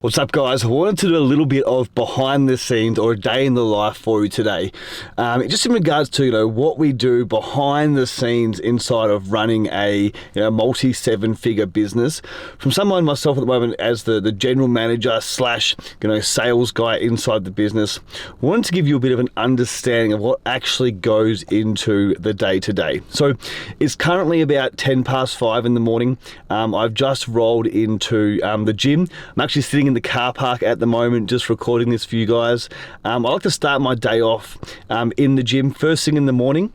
What's up, guys? I wanted to do a little bit of behind the scenes or a day in the life for you today. Just in regards to, what we do behind the scenes inside of running a multi seven-figure business. From someone myself at the moment as the general manager slash sales guy inside the business, I wanted to give you a bit of an understanding of what actually goes into the day to day. So it's currently about 10 past 5 in the morning. I've just rolled into the gym. I'm actually sitting in the car park at the moment just recording this for you guys. I like to start my day off in the gym first thing in the morning.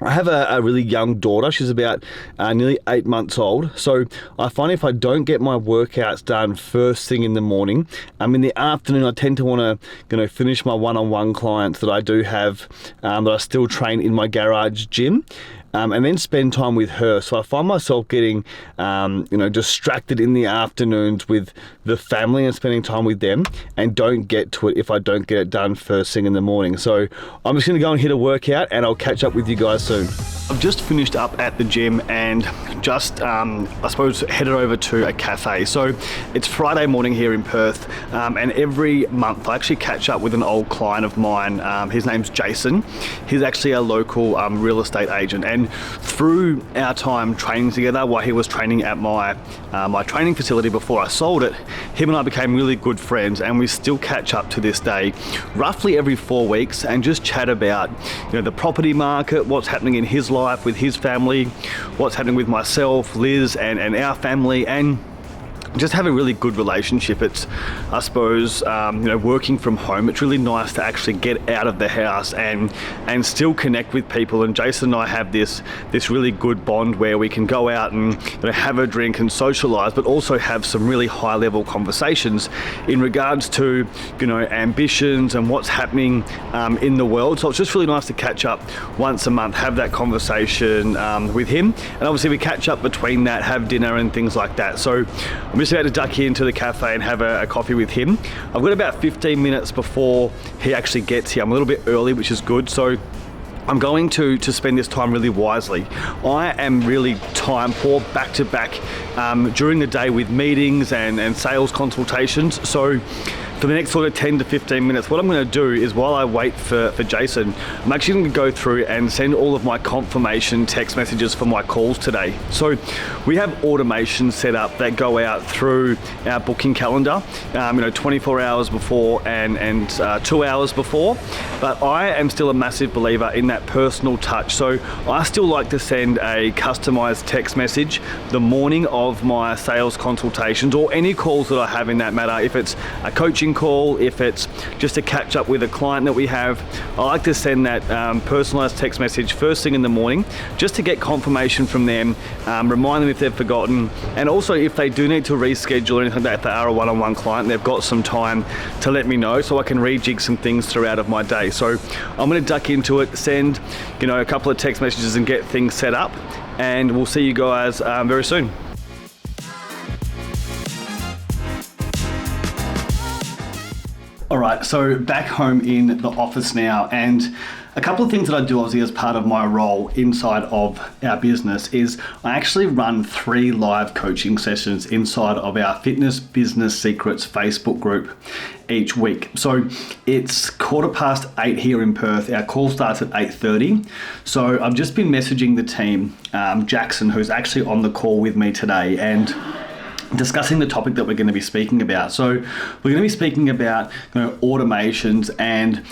I have a really young daughter. She's about nearly 8 months old. So I find if I don't get my workouts done first thing in the morning, in the afternoon I tend to want to finish my one-on-one clients that I do have that I still train in my garage gym. And then spend time with her. So I find myself getting, distracted in the afternoons with the family and spending time with them, and don't get to it if I don't get it done first thing in the morning. So I'm just gonna go and hit a workout and I'll catch up with you guys soon. I've just finished up at the gym and just, headed over to a cafe. So it's Friday morning here in Perth, and every month I actually catch up with an old client of mine. His name's Jason. He's actually a local real estate agent, and through our time training together while he was training at my training facility before I sold it, him and I became really good friends, and we still catch up to this day roughly every 4 weeks and just chat about the property market, what's happening in his life with his family, what's happening with myself, Liz, and our family, and just have a really good relationship. It's, I suppose, working from home, it's really nice to actually get out of the house and still connect with people. And Jason and I have this really good bond where we can go out and have a drink and socialize, but also have some really high level conversations in regards to ambitions and what's happening in the world. So it's just really nice to catch up once a month, have that conversation with him, and obviously we catch up between that, have dinner and things like that. So I'm just about to duck into the cafe and have a coffee with him. I've got about 15 minutes before he actually gets here. I'm a little bit early, which is good. So I'm going to spend this time really wisely. I am really time poor, back to back during the day with meetings and sales consultations. So for the next sort of 10 to 15 minutes, what I'm going to do is, while I wait for Jason, I'm actually going to go through and send all of my confirmation text messages for my calls today. So we have automation set up that go out through our booking calendar, 24 hours before and 2 hours before. But I am still a massive believer in that personal touch. So I still like to send a customized text message the morning of my sales consultations or any calls that I have in that matter. If it's a coaching call, if it's just a catch up with a client that we have, I like to send that personalized text message first thing in the morning, just to get confirmation from them, remind them if they've forgotten, and also if they do need to reschedule or anything like that, if they are a one-on-one client, they've got some time to let me know so I can rejig some things throughout of my day. So I'm going to duck into it, send a couple of text messages and get things set up, and we'll see you guys very soon. All right, so back home in the office now, and a couple of things that I do obviously as part of my role inside of our business is I actually run 3 live coaching sessions inside of our Fitness Business Secrets Facebook group each week. So it's 8:15 here in Perth. Our call starts at 8:30. So I've just been messaging the team, Jackson, who's actually on the call with me today, and discussing the topic that we're going to be speaking about. So we're going to be speaking about automations, and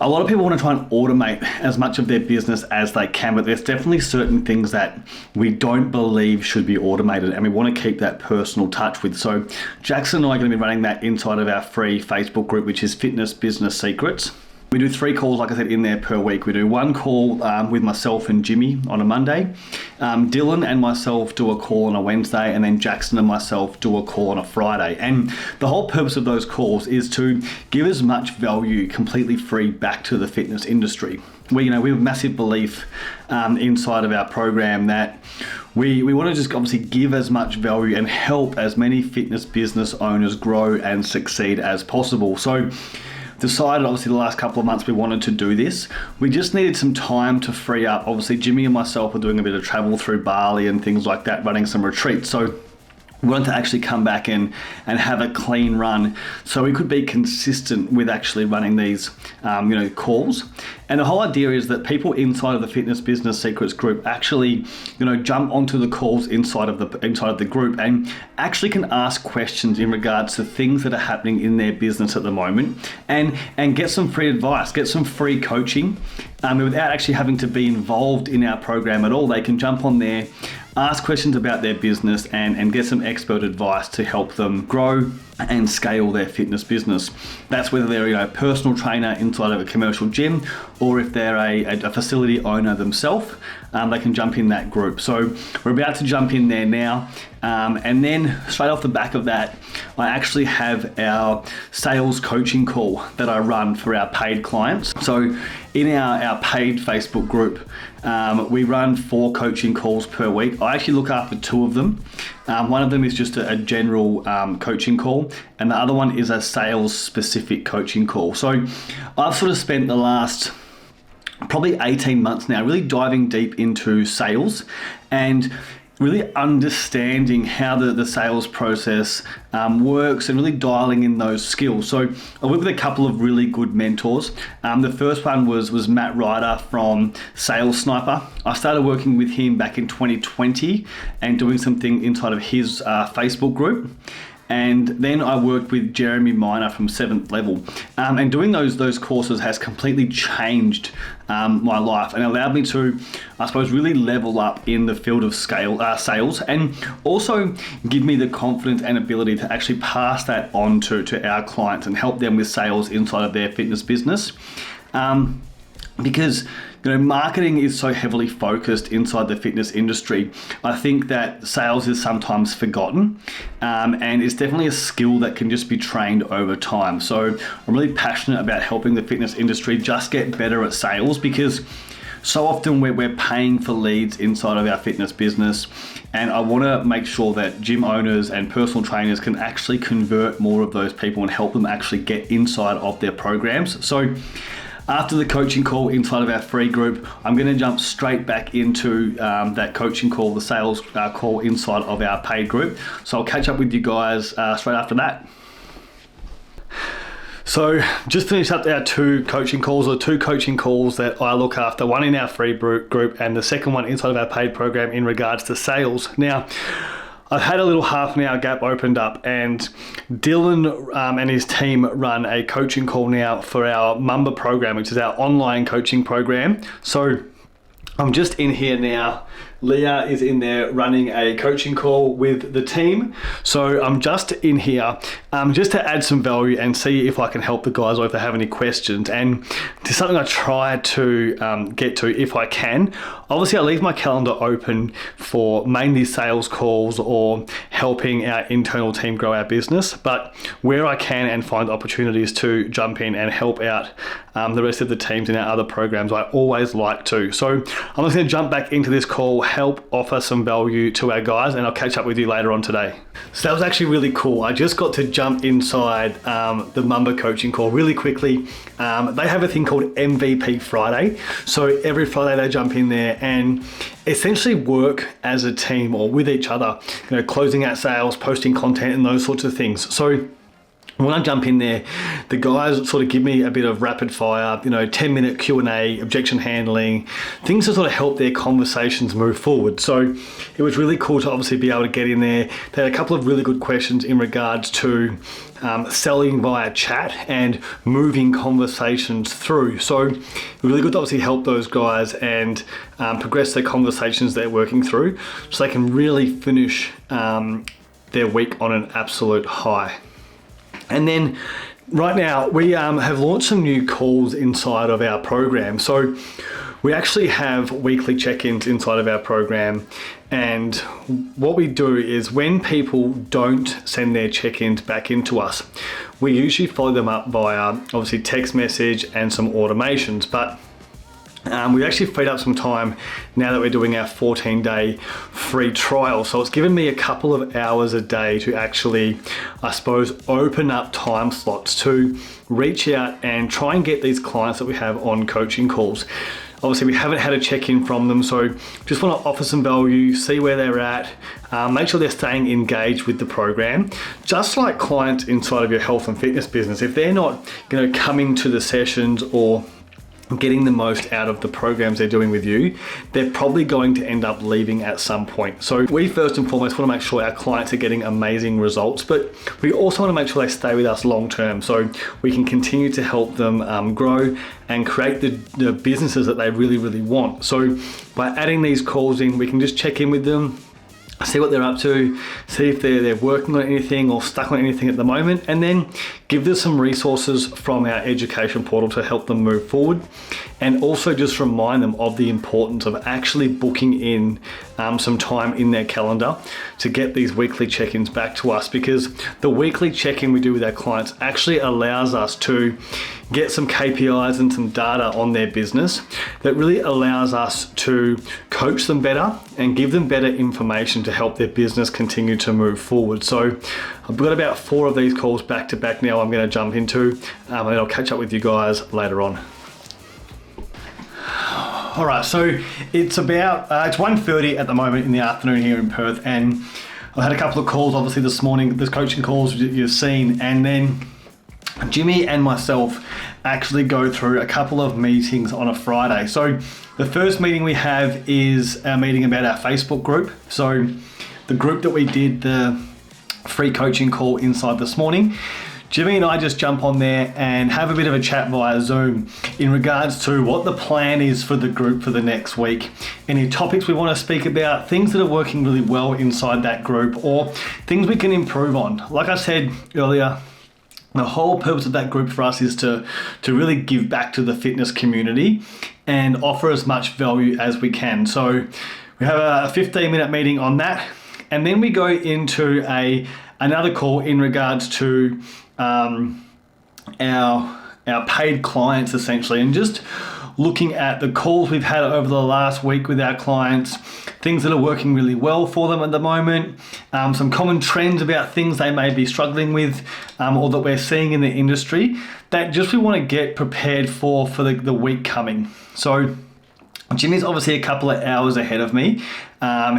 a lot of people want to try and automate as much of their business as they can, but there's definitely certain things that we don't believe should be automated, and we want to keep that personal touch with. So Jackson and I are going to be running that inside of our free Facebook group, which is Fitness Business Secrets. We do 3 calls, like I said, in there per week. We do 1 call with myself and Jimmy on a Monday. Dylan and myself do a call on a Wednesday, and then Jackson and myself do a call on a Friday. And the whole purpose of those calls is to give as much value completely free back to the fitness industry. We have a massive belief inside of our program that we want to just obviously give as much value and help as many fitness business owners grow and succeed as possible. So decided obviously the last couple of months we wanted to do this. We just needed some time to free up. Obviously Jimmy and myself are doing a bit of travel through Bali and things like that, running some retreats. So We wanted to actually come back and have a clean run, so we could be consistent with actually running these calls. And the whole idea is that people inside of the Fitness Business Secrets group actually jump onto the calls inside of the group and actually can ask questions in regards to things that are happening in their business at the moment, and get some free advice, get some free coaching without actually having to be involved in our program at all. They can jump on there, ask questions about their business, and get some expert advice to help them grow and scale their fitness business. That's whether they're a personal trainer inside of a commercial gym, or if they're a facility owner themselves, they can jump in that group. So we're about to jump in there now. And then straight off the back of that, I actually have our sales coaching call that I run for our paid clients. So in our paid Facebook group, we run 4 coaching calls per week. I actually look after 2 of them. One of them is just a general coaching call, and the other one is a sales specific coaching call. So I've sort of spent the last probably 18 months now really diving deep into sales and really understanding how the sales process works, and really dialing in those skills. So I worked with a couple of really good mentors. The first one was Matt Ryder from Sales Sniper. I started working with him back in 2020 and doing something inside of his Facebook group. And then I worked with Jeremy Miner from 7th Level. And doing those courses has completely changed my life and allowed me to, I suppose, really level up in the field of sales, and also give me the confidence and ability to actually pass that on to our clients and help them with sales inside of their fitness business. Because marketing is so heavily focused inside the fitness industry. I think that sales is sometimes forgotten, and it's definitely a skill that can just be trained over time. So I'm really passionate about helping the fitness industry just get better at sales, because so often we're paying for leads inside of our fitness business, and I want to make sure that gym owners and personal trainers can actually convert more of those people and help them actually get inside of their programs. So after the coaching call inside of our free group, I'm going to jump straight back into that coaching call, the sales call inside of our paid group. So I'll catch up with you guys straight after that. So just finished up our 2 coaching calls that I look after, one in our free group and the second one inside of our paid program in regards to sales. Now, I've had a little half an hour gap opened up, and Dylan and his team run a coaching call now for our Mamba program, which is our online coaching program. So I'm just in here now. Leah is in there running a coaching call with the team. So I'm just in here just to add some value and see if I can help the guys or if they have any questions. And it's something I try to get to if I can. Obviously, I leave my calendar open for mainly sales calls or helping our internal team grow our business. But where I can and find opportunities to jump in and help out the rest of the teams in our other programs, I always like to. So I'm just going to jump back into this call, help offer some value to our guys, and I'll catch up with you later on today. So that was actually really cool. I just got to jump inside the Mamba coaching call really quickly. They have a thing called MVP Friday. So every Friday they jump in there and essentially work as a team or with each other, closing out sales, posting content and those sorts of things. So when I jump in there, the guys sort of give me a bit of rapid fire, 10-minute Q&A, objection handling, things to sort of help their conversations move forward. So it was really cool to obviously be able to get in there. They had a couple of really good questions in regards to selling via chat and moving conversations through. So it was really good to obviously help those guys and progress their conversations they're working through so they can really finish their week on an absolute high. And then right now we have launched some new calls inside of our program. So we actually have weekly check-ins inside of our program. And what we do is when people don't send their check-ins back into us, we usually follow them up via obviously text message and some automations. But we've actually freed up some time now that we're doing our 14-day free trial. So it's given me a couple of hours a day to actually, I suppose, open up time slots to reach out and try and get these clients that we have on coaching calls. obviously we haven't had a check-in from them, so just want to offer some value, see where they're at, make sure they're staying engaged with the program. Just like clients inside of your health and fitness business, if they're not, coming to the sessions or getting the most out of the programs they're doing with you, they're probably going to end up leaving at some point. So we first and foremost want to make sure our clients are getting amazing results, but we also want to make sure they stay with us long term so we can continue to help them grow and create the businesses that they really, really want. So by adding these calls in, we can just check in with them, see what they're up to, see if they're working on anything or stuck on anything at the moment, and then give them some resources from our education portal to help them move forward. And also just remind them of the importance of actually booking in some time in their calendar to get these weekly check-ins back to us, because the weekly check-in we do with our clients actually allows us to get some KPIs and some data on their business that really allows us to coach them better and give them better information to help their business continue to move forward. So I've got about 4 of these calls back to back now I'm going to jump into, and I'll catch up with you guys later on. All right, so it's about, it's 1:30 at the moment in the afternoon here in Perth, and I had a couple of calls obviously this morning, the coaching calls you've seen, and then Jimmy and myself actually go through a couple of meetings on a Friday. So the first meeting we have is our meeting about our Facebook group. So the group that we did the free coaching call inside this morning, Jimmy and I just jump on there and have a bit of a chat via Zoom in regards to what the plan is for the group for the next week, any topics we want to speak about, things that are working really well inside that group, or things we can improve on. Like I said earlier, the whole purpose of that group for us is to really give back to the fitness community and offer as much value as we can. So we have a 15-minute meeting on that, and then we go into another call in regards to our paid clients essentially, and just looking at the calls we've had over the last week with our clients, things that are working really well for them at the moment, some common trends about things they may be struggling with or that we're seeing in the industry that just we want to get prepared for the week coming. So Jimmy's obviously a couple of hours ahead of me.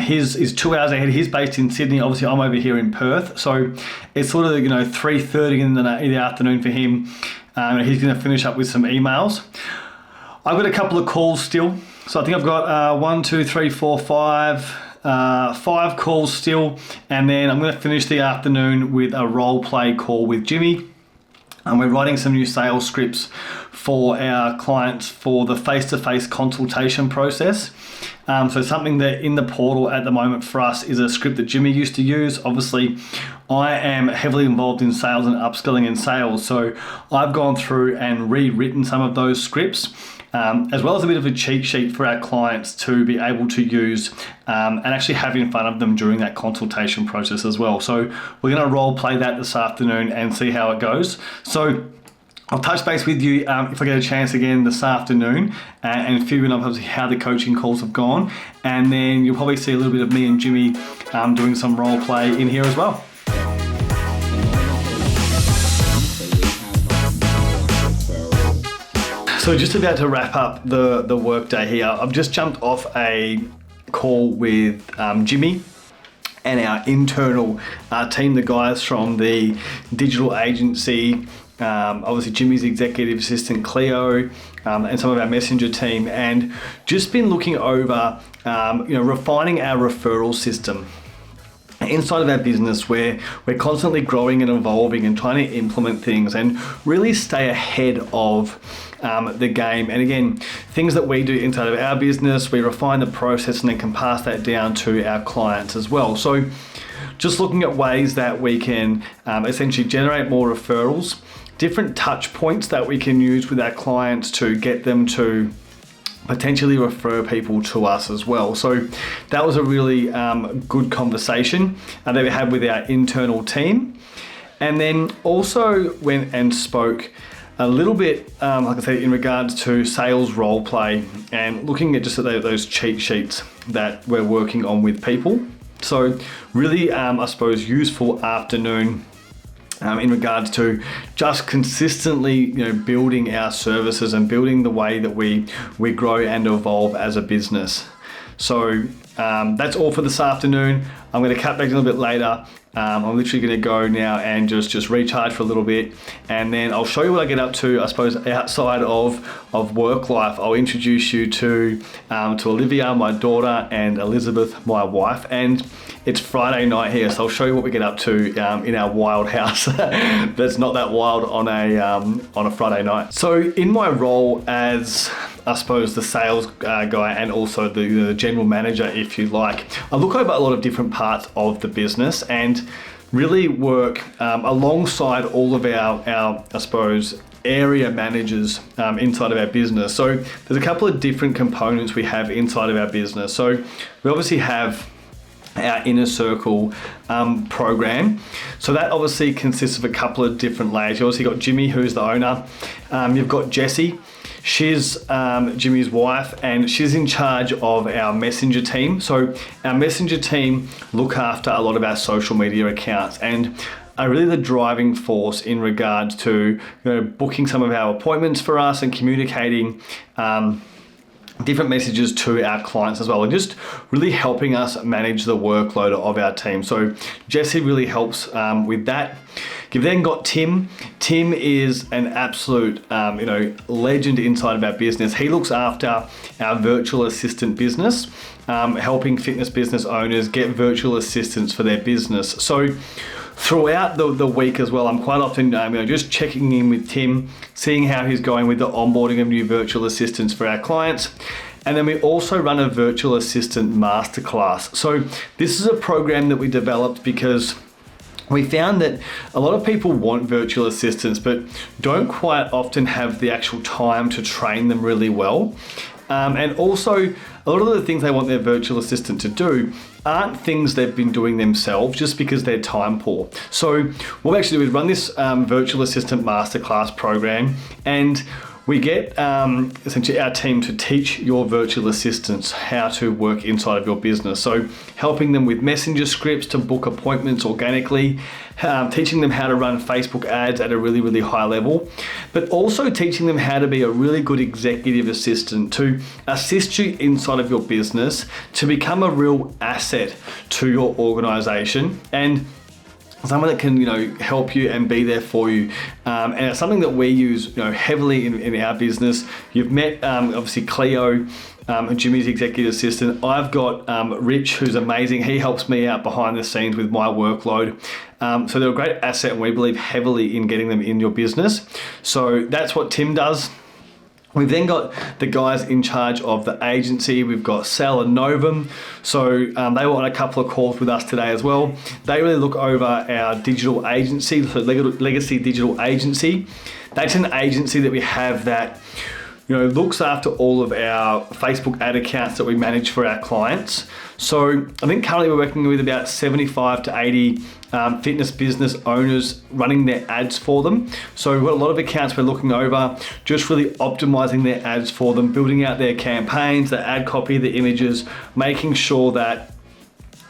His is 2 hours ahead. He's based in Sydney. Obviously, I'm over here in Perth. So it's sort of 3:30 in the afternoon for him. He's going to finish up with some emails. I've got a couple of calls still. So I think I've got 1, 2, 3, 4, 5, 5 calls still. And then I'm going to finish the afternoon with a role play call with Jimmy. And we're writing some new sales scripts for our clients for the face-to-face consultation process. So something that in the portal at the moment for us is a script that Jimmy used to use. Obviously, I am heavily involved in sales and upskilling in sales. So I've gone through and rewritten some of those scripts, as well as a bit of a cheat sheet for our clients to be able to use and actually have in front of them during that consultation process as well. So we're going to role play that this afternoon and see how it goes. So I'll touch base with you if I get a chance again this afternoon and figuring out obviously how the coaching calls have gone. And then you'll probably see a little bit of me and Jimmy doing some role play in here as well. So just about to wrap up the work day here. I've just jumped off a call with Jimmy and our internal team, the guys from the digital agency, obviously Jimmy's executive assistant Cleo, and some of our messenger team, and just been looking over refining our referral system. Inside of our business, where we're constantly growing and evolving and trying to implement things and really stay ahead of the game. And again, things that we do inside of our business, we refine the process and then can pass that down to our clients as well. So just looking at ways that we can essentially generate more referrals, different touch points that we can use with our clients to get them to potentially refer people to us as well. So that was a really good conversation that we had with our internal team. And then also went and spoke a little bit, like I said, in regards to sales role play and looking at just at those cheat sheets that we're working on with people. So really, I suppose, useful afternoon in regards to just consistently, building our services and building the way that we grow and evolve as a business. So that's all for this afternoon. I'm going to cut back a little bit later. I'm literally going to go now and just recharge for a little bit, and then I'll show you what I get up to, I suppose, outside of work life. I'll introduce you to Olivia, my daughter, and Elizabeth, my wife, and it's Friday night here, so I'll show you what we get up to in our wild house. That's not that wild on a Friday night. So in my role as, I suppose, the sales guy and also the general manager, if you like, I look over a lot of different parts of the business and really work alongside all of our I suppose, area managers inside of our business. So there's a couple of different components we have inside of our business. So we obviously have our inner circle program. So that obviously consists of a couple of different layers. You obviously got Jimmy, who's the owner. You've got Jessie. She's Jimmy's wife, and she's in charge of our messenger team. So our messenger team look after a lot of our social media accounts and are really the driving force in regards to booking some of our appointments for us and communicating different messages to our clients as well, and just really helping us manage the workload of our team. So Jessie really helps with that. You've then got Tim. Tim is an absolute legend inside of our business. He looks after our virtual assistant business, helping fitness business owners get virtual assistants for their business. So throughout the week as well, I'm quite often just checking in with Tim, seeing how he's going with the onboarding of new virtual assistants for our clients. And then we also run a virtual assistant masterclass. So this is a program that we developed because we found that a lot of people want virtual assistants, but don't quite often have the actual time to train them really well. And also, a lot of the things they want their virtual assistant to do aren't things they've been doing themselves just because they're time poor. So what we actually do is run this virtual assistant masterclass program, and we get essentially our team to teach your virtual assistants how to work inside of your business. So helping them with messenger scripts to book appointments organically, teaching them how to run Facebook ads at a really, really high level, but also teaching them how to be a really good executive assistant to assist you inside of your business to become a real asset to your organization, and someone that can help you and be there for you, and it's something that we use heavily in our business. You've met obviously Cleo, Jimmy's executive assistant. I've got Rich, who's amazing. He helps me out behind the scenes with my workload. So they're a great asset, and we believe heavily in getting them in your business. So that's what Tim does. We've then got the guys in charge of the agency. We've got Sal and Novum. So they were on a couple of calls with us today as well. They really look over our digital agency, so Legacy Digital Agency. That's an agency that we have that looks after all of our Facebook ad accounts that we manage for our clients. So I think currently we're working with about 75 to 80 fitness business owners running their ads for them. So we've got a lot of accounts we're looking over, just really optimizing their ads for them, building out their campaigns, the ad copy, the images, making sure that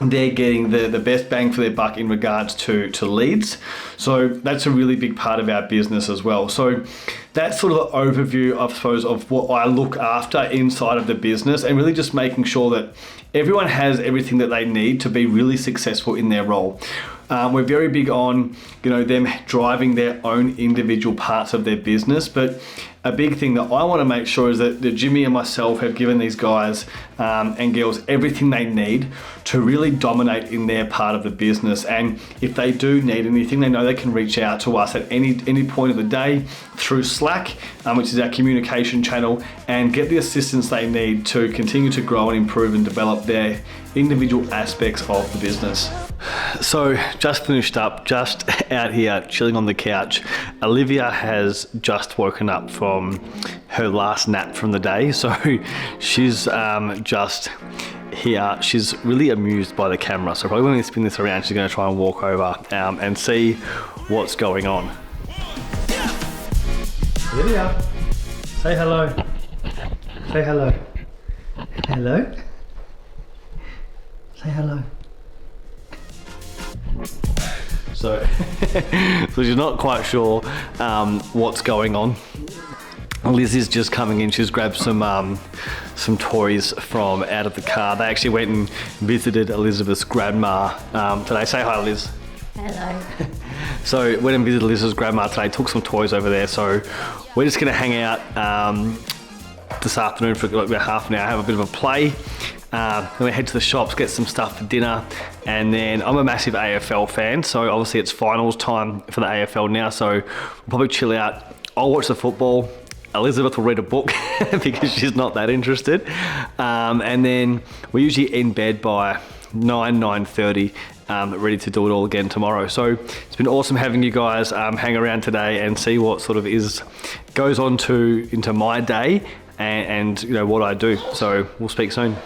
they're getting the best bang for their buck in regards to leads. So that's a really big part of our business as well. So that's sort of the overview, I suppose, of what I look after inside of the business, and really just making sure that everyone has everything that they need to be really successful in their role. We're very big on them driving their own individual parts of their business, but a big thing that I want to make sure is that Jimmy and myself have given these guys and girls everything they need to really dominate in their part of the business. And if they do need anything, they know they can reach out to us at any point of the day through Slack, which is our communication channel, and get the assistance they need to continue to grow and improve and develop their individual aspects of the business. So just finished up, just out here chilling on the couch. Olivia has just woken up from her last nap from the day, so she's just here. She's really amused by the camera, so probably when we spin this around, she's going to try and walk over and see what's going on. Olivia, say hello. Say hello. Hello. Say hello. So, so she's not quite sure what's going on. Liz is just coming in. She's grabbed some toys from out of the car. They actually went and visited Elizabeth's grandma today. Say hi, Liz. Hello. So went and visited Liz's grandma today. Took some toys over there. So we're just going to hang out this afternoon for like about half an hour, have a bit of a play. Then we head to the shops, get some stuff for dinner, and then I'm a massive AFL fan, so obviously it's finals time for the AFL now, so we'll probably chill out. I'll watch the football. Elizabeth will read a book because she's not that interested. And then we're usually in bed by 9:30, ready to do it all again tomorrow. So it's been awesome having you guys hang around today and see what sort of goes on into my day and you know what I do. So we'll speak soon.